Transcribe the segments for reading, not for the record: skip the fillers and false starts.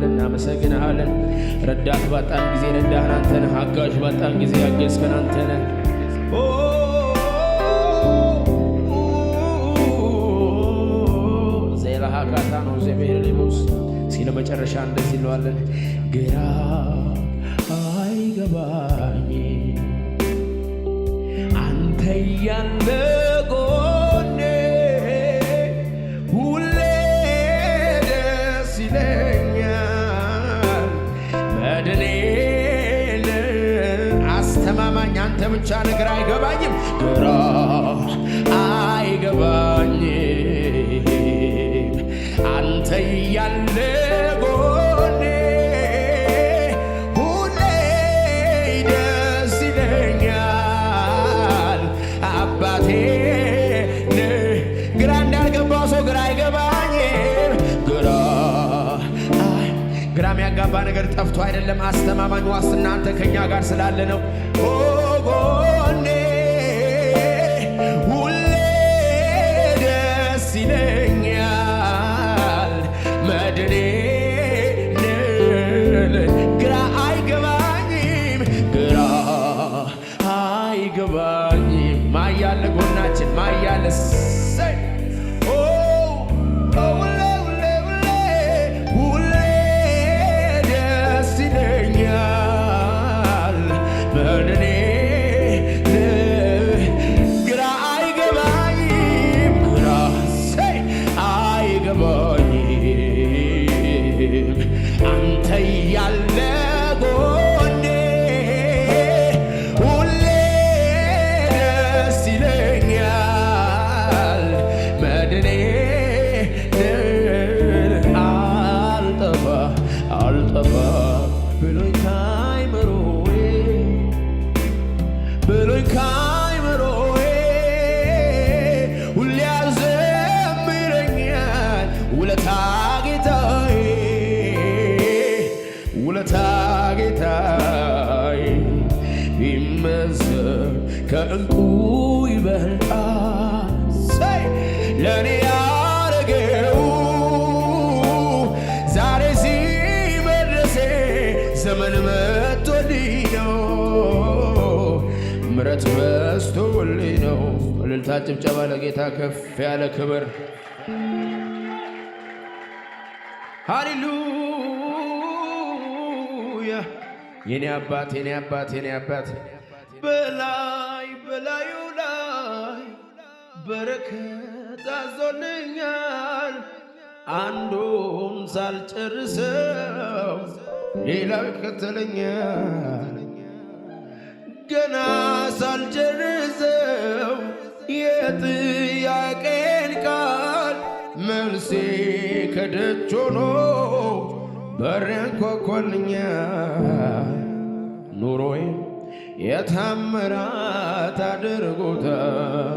እናመሰግንሃለን። ረዳት ባጣን ጊዜ ረዳህን አንተ ነህ። አጋዥ ባጣን ጊዜ ያገዝከን አንተ ነህ። ዜላሃካታ ነው ዘሜር ሊሙስ ሲለ መጨረሻ እንደዚህ እንለዋለን። ግራ አይገባኝ አንተ ያለ ጎኔ ሁሌ ደስ ይለኛል። መድኔ አስተማማኝ አንተ ብቻ ነህ። ግራ አይገባኝም፣ ግራ አይገባኝም አንተ ያለ ጎኔ ሁሌ ደስ ይለኛል። አባቴ ግራ እንዳልገባው ሰው ግራ አይገባኝም። ግራ የሚያጋባ ነገር ጠፍቶ አይደለም። አስተማማኝ ዋስትና አንተ ከኛ ጋር ስላለ ነው። ጎኔ ሁሌ ደስ ይለኛል። መድኔ ግራ አይገባኝም፣ ግራ አይገባኝም። ማያለ ጎናችን ማያለ ሁሌ ደስ ይለኛል። መድኔ ግራ አይገባኝም፣ ግራ አይገባኝም አንተ ያለ ጎኔ ሁሌ ደስ ይለኛል። መድኔ አልጠፋ ብሎኝ ካይምሮዬ ሁሌ ያዘምረኛል ውለታ ጌታዬ ቢመዘን ከዕንቁ ይበልጣል። ለእኔ ያረገው ዛሬ ሲመድረሴ ዘመን መጥቶልኝ ነው፣ ምሕረት በዝቶልኝ ነው። እልልታ ጭብጨባ ለጌታ ከፍ ያለ ክብር። ሃሌሉያ የኔ አባት በላዩ ላይ በረከት አዞልኛል። አንዱን ሳልጨርሰው ሌላው ይከተለኛል። ገና ሳልጨርሰው የጥያቄን ቃል መልሴ ከደጅ ሆኖ በር ያንኳኳልኛል። ኑሮዬን የታምራት አድርጎታል።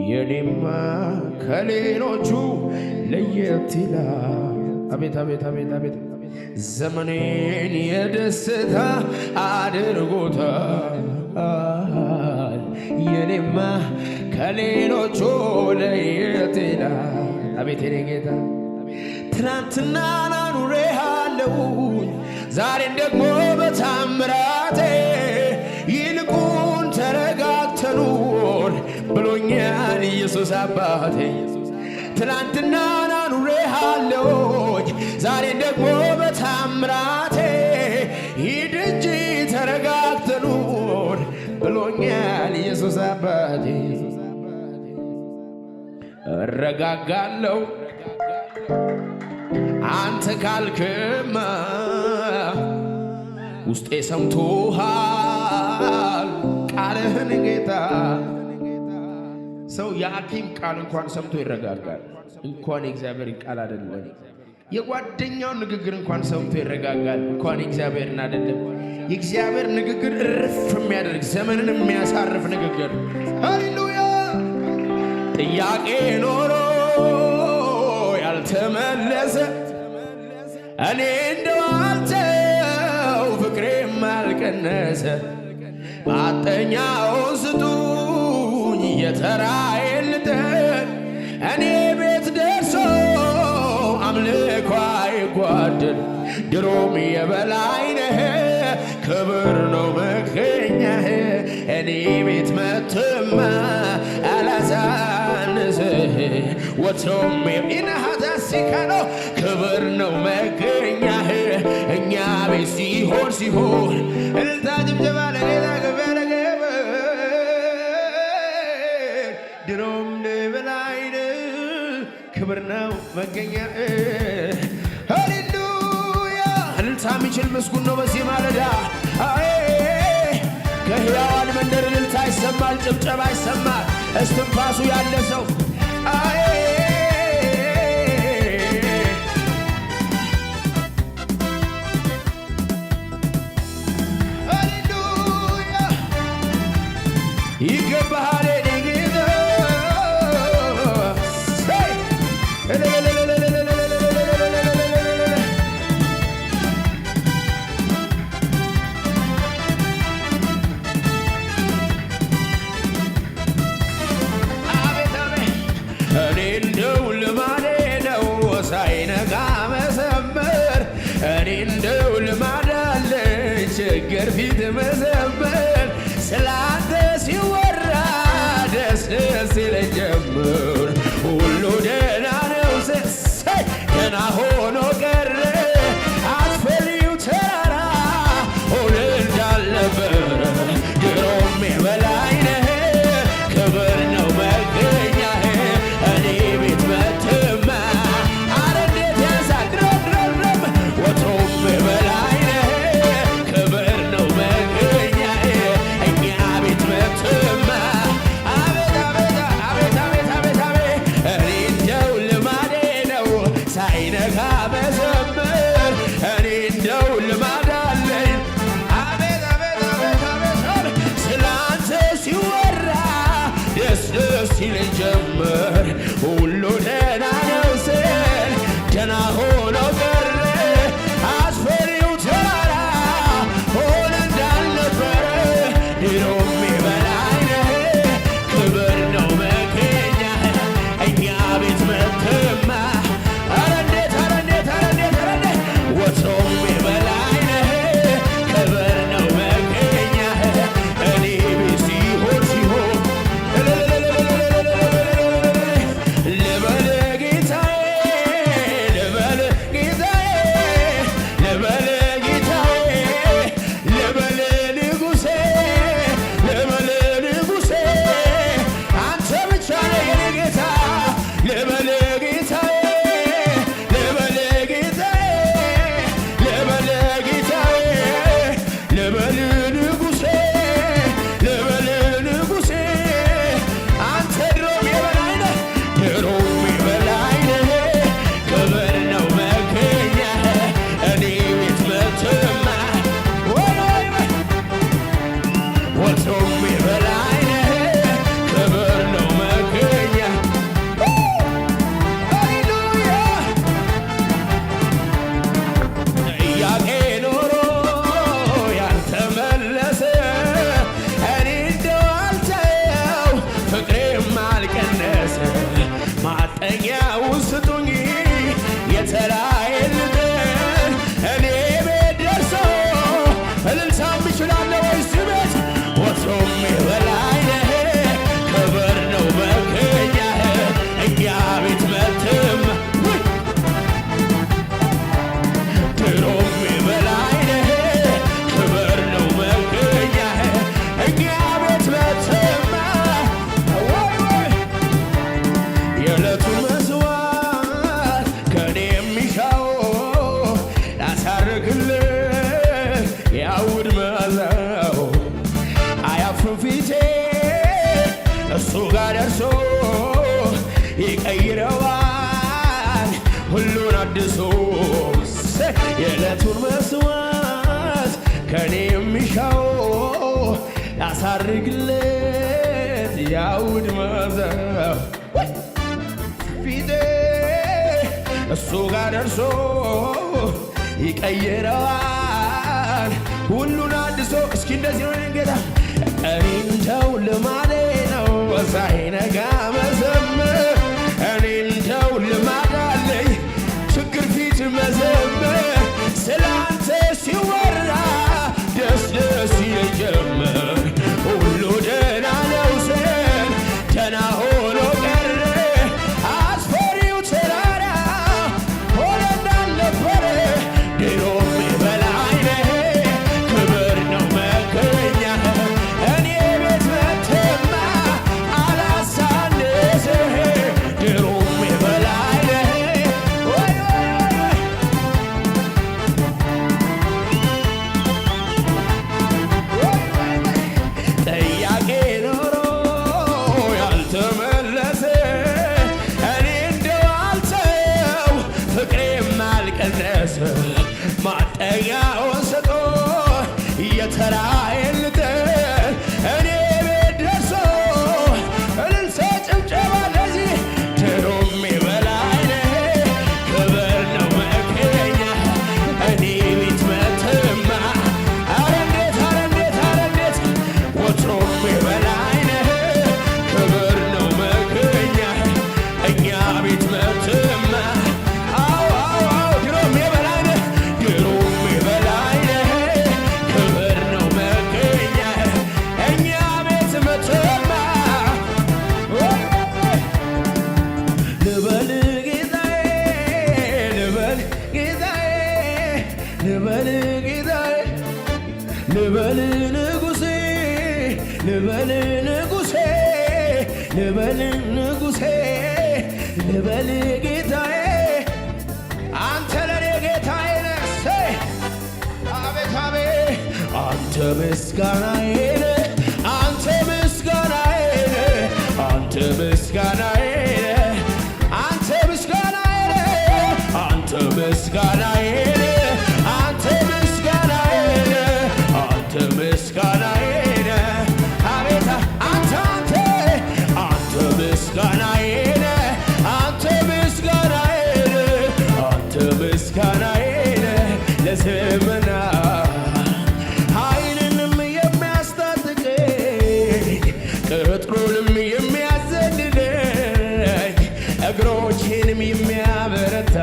የኔማ ከሌሎቹ ለየት ይላል። አቤት አቤት አቤት አቤት ዘመኔን የደስታ አድርጎታል። የኔማ ከሌሎቹ ለየት ይላል። አቤት የኔ ጌታ ትናንትና ኑሬሃለሁ ዛሬን ደግሞ በታምራቴ ይልቁን ተረጋግተህ ኑር ብሎኛል ኢየሱስ አባቴ። ትናንትና ኑሬሃለሁ ዛሬን ደግሞ በታምራቴ ሂድ እንጂ ተረጋግተህ ኑር ብሎኛል ኢየሱስ አባቴ። እረጋጋለሁ አንተ ካልክማ ውስጤ ሰምቶሃል ቃልህን ጌታ። ሰው የሐኪም ቃል እንኳን ሰምቶ ይረጋጋል። እንኳን የእግዚአብሔር ቃል አይደለም የጓደኛውን ንግግር እንኳን ሰምቶ ይረጋጋል። እንኳን የእግዚአብሔርን አይደለም የእግዚአብሔር ንግግር እርፍ የሚያደርግ ዘመንን የሚያሳርፍ ንግግር። ሃሌሉያ ጥያቄ ኖሮ ያልተመለሰ እኔ እንደዋልተው ፍቅሬም አልቀነሰ አጠኛውን ስጡኝ የተራዬን ልጠን እኔ ቤት ደርሶ ድል ድሮም የበላይ ነህ ክብር ነው መገኛህ እኔ ቤት መጥተህማ አላሳንስህ ወትሮም ኢነሃዛሲካ ነው ክብር ነው መገኛህ እኛ ቤት ሲሆን እልልታ ጭብጨባ ለጌታ ክብር ድሮም የበላይ ነህ ክብር ነው መገኛህ ሃሌሉያ እልልታ የሚችል ምስጉን ነው በዚህ ማለዳ ከሕያዋን መንደር እልልታ ይሰማል ጭብጨባ ይሰማል እስትንፋሱ ያለ ሰው ሃሌሉያ ይገባሃል ችግር ፊት መዘመር ስላንተ ሲወራ ደስ ደስ ይለኝ ጀምር ሁሉ ደህና ነው ሰይ ገና ሆኖ ቀረ አስፈሪው ተራራ ሆነ እንዳልነበረ ድሮም የበላይ ነህ ክብር ነው መገኛህ እኔ ቤት መጥተህማ አረ እንዴት ያንሳል ድሮም ወትሮም የበላይ ሲለኝ ጀመር ሁሉ ደህና ነው ስል ደህና ሆኖ ቀረ አስፈሪው ተራራ ሆነ እንዳልነበረ ድሮም የበላይ ነህ ክብር ነው መገኛህ እኛ ቤት መጥተህማ አረ እንዴት ወትሮም የበላይ ነህ ክብር ነው መገኛህ እኔ ቤት ሲሆን እሱ ጋር ደርሶ ይቀይረዋል ሁሉን አድሶ የዕለቱን መስዋዕት ከኔ የሚሻው ላሳርግለት ያውድ ማዛው ፊቴ እሱ ጋር ደርሶ ይቀይረዋል ሁሉን አድሶ እስኪ እንደዚህ ነው ጌታ እኔ እንደው ልማዴ ነው ሳይነጋ መዘመር እኔ እንደው ልማድ አለኝ ችግር ፊት መዘመር ማጠጊያውን ሰጦ የተራዬን ልጥል እኔ ቤት ደርሶ እልልታ ጭብጨባ ለዚህ ድሮም የበላይ ነህ ክብር ነው መገኛ እኔ ቤት መትማ አረ እንዴት ወትሮም የበላይ ነህ ክብር ነው መገኛ እኛ ቤት መትማ ድሮም የበላይ ነህ ክብር ነው መገኛ እኛ ቤት መትማ ልበል ጌታዬ ልበል ጌታዬ ልበል ንጉሴ ልበል ንጉሴ ልበል ጌታዬ አንተ ለኔ ጌታዬ ነህ አቤት አቤት አንተ ምስጋናዬ ነህ አንተ ምስጋናዬ ነህ አንተ ምስጋናዬ ነህ አንተ ምስጋናዬ ነህ አንተ ምስጋናዬ ነህ አንተ ምስጋናዬ ነህ አንተ ምስጋናዬ ነህ አቤት አንተ ምስጋናዬ ነህ አንተ ምስጋናዬ ነህ አንተ ምስጋናዬ ነህ ለዘመናት ኃይልንም የሚያስታጥቀኝ ቅጥሩንም የሚያዘልለኝ እግሮቼንም የሚያበረታ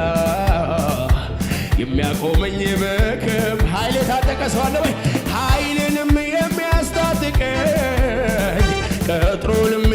የሚያቆመኝ በክብ ኃይል የታጠቀ ሰው አለ ወይ? ኃይልንም የሚያስታጥቀኝ ቅጥሩንም